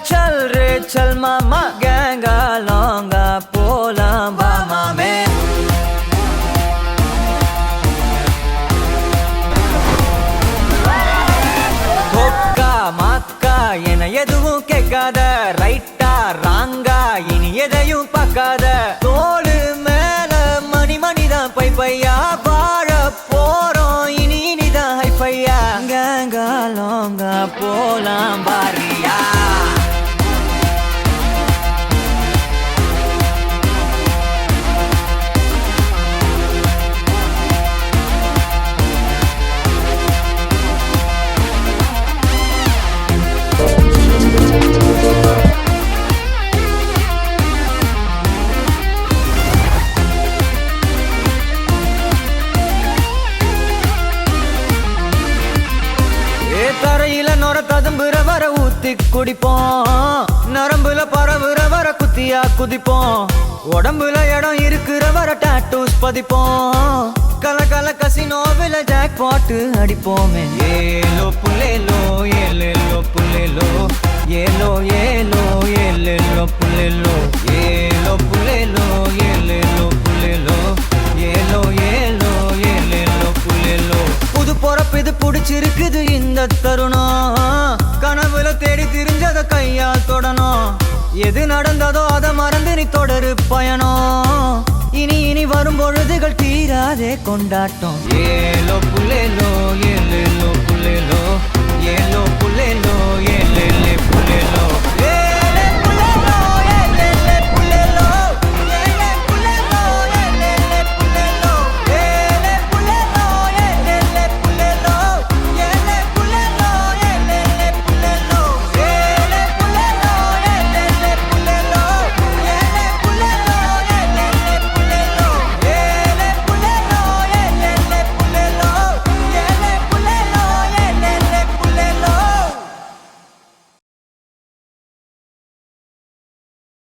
चल रे चल मामा गैंगा लौंगा போலாம் வா மாமே கொக்கா மாக்கா என எதுவும் கேட்காத ரைட்டா ராங்கா இனி எதையும் பார்க்காத தோளு மேல மணி மணிதான் பை பையா வாழ போறோம் இனி இனிதான் ஹை பையா கேங்கா லோங்கா போலாம் பாரியா தரையில நொர ததும்புற வர ஊத்தி குடிப்போம் நரம்புல பரவுற வர குத்தியா குதிப்போம் உடம்புல இடம் இருக்கிற வர டாட்டூஸ் பதிப்போம் கல கல கசினோவில ஜாக் பாட்டு அடிப்போமே ஏலோ புல்லேலோ ஏலேலோ புல்லேலோ ஏலோ ஏலோ ஏலேலோ புல்லேலோ ஏலோ புல்லேலோ ஏலேலோ புல்லேலோ ஏலோ ஏலோ ஏலேலோ புல்லேலோ புது பொறப்பு இது புடிச்சிருக்குது இந்த தருணம் கனவுல தேடி திரிஞ்சத கையால் தொடணும் எது நடந்ததோ அதை மறந்து நீ தொடரு பயணம் இனி இனி வரும் பொழுதுகள் தீராதே கொண்டாட்டம் ஏலோ புல்லேலோ ஏலேலோ புல்லேலோ ஏலோ புல்லேலோ ஏலேலோ